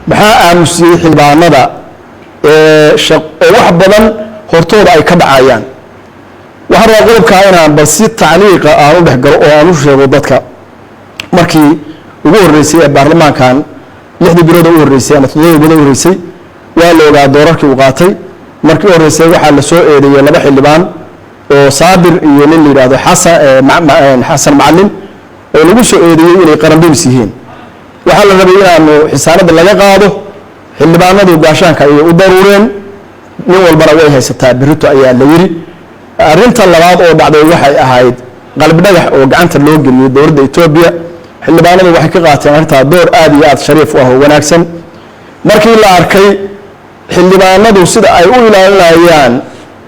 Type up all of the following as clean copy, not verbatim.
maxaa aamusiyey xildhibaanada wax badan hortooda ay ka dhacayaan waxaan rabaa qodobkaa inaan bal si tacliiqa aan u dhex galo oo aan u sheego dadka markii ugu horreysay ee baarlamaankan 6 bilood u horreysay ama 7 bilood u horreysay waa la ogaa doorarkii uu qaatay markii u horreysay waxaa la soo eedeeyay 2 xildhibaan oo Saabir iyo nin la yiraahdo Xasan Macallin oo lagu soo eedeeyay inay qarandumis yihiin waxaa la rabay inaanu xisaanada laga qaado xildhibaanadu gaashaanka ay u daruureen nin walbana way haysataa birito ayaa la yiri arinta labaad oo dhacday waxay ahayd qalb dhagax oo gacanta loo geliyay dowladda Itoobiya xildhibaanadu waxay ka qaateen arinta door aad iyo aad shariif ah oo wanaagsan markii la arkay xildhibaanadu sida ay u ilaalinayaan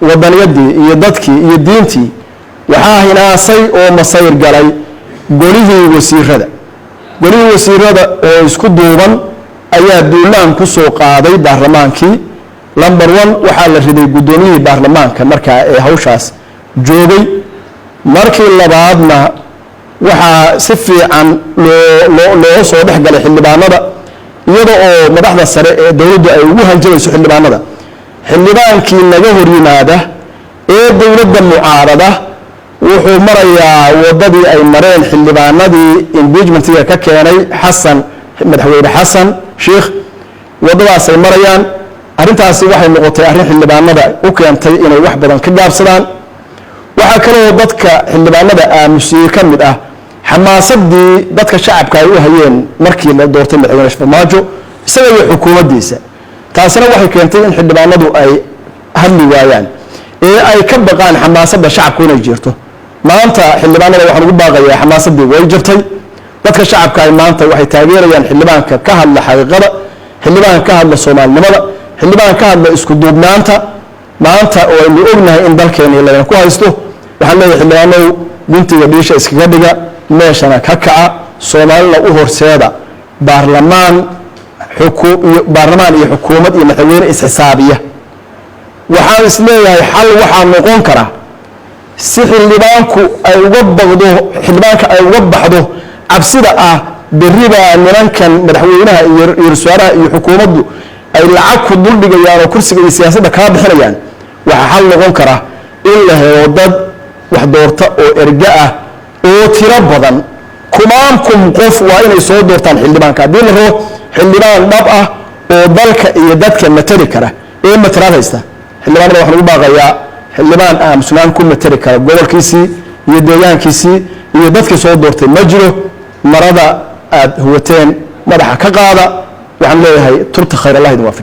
wadaniyadii iyo dadkii iyo diintii waxaa hinaasay oo masayr galay golihii wasiirada oo isku duuban ayaa duulaan ku soo qaaday baarlamaankii number 1 waxaa la riday gudoomiyihii baarlamaanka markaa ee hawshaas joogay markii labaadna waxaa si fiican loo soo dhex galay xildhibaanada iyada oo madaxda sare ee dawladdu ay ugu hanjabayso xildhibaankii naga hor yimaada ee dawladda mucaarada wuxuu marayaa wadadii ay mareen xildhibaanadii impeachmentiga ka keenay madaxweyne xasan sheekh wadadaas ay marayaan arintaasi waxay noqotay arrin xildhibaanada u keentay inay wax badan ka gaabsadaan waxa kale oo dadka xildhibaanada aamusiyay ka mid ah xamaasadii dadka shacabka ay u hayeen markii la doortay madaxweyne Farmaajo isaga iyo xukuumaddiisa taasina waxay keentay in xildhibaanadu ay hadli waayaan ee ay ka baqaan xamaasadda shacabku inay jirto maanta xildhibaanada waxaan ugu baaqayaa xamaasadii way jirtay dadka shacabka ay maanta waxay taageerayaan xildhibaanka ka hadla xaqiiqada xildhibaanka ka hadla Soomaalinimada xildhibaanka ka hadla isku duubnaanta maanta oo aynu ognahay in dalkeena la ku haysto waxaan leeyahay xildhibaanadu guntiga dhiisha iskaga dhiga meeshana ka kaca Soomaalina u horseeda baarlamaan iyo xukuumad iyo madaxweyne is xisaabiya waxaan isleeyahay xal waxaa noqon kara si xildhibaanka ay uga baxdo cabsida ah beriba nimankan madaxweynaha iyo ra'iisul iyo xukuumaddu ay lacag ku dul dhigayaan oo kursiga iyo siyaasadda ka bixinayaan waxa xal noqon kara in la helo dad wax doorta oo erga ah oo tiro badan kumaankum qof waa inay soo doortaan xildhibaanka haddii la rabo xildhibaan dhab ah oo dalka iyo dadka matali kara ee matalaad haysta xildhibaanada waxaan ugu baaqayaa xildhibaan aamusnaan ku matali kara gobolkiisii iyo deegaankiisii iyo dadkii soo doortay ma jiro marada aad huwateen madaxa ka qaada waxaan leeyahay turta khayr Allah idin waafajiyo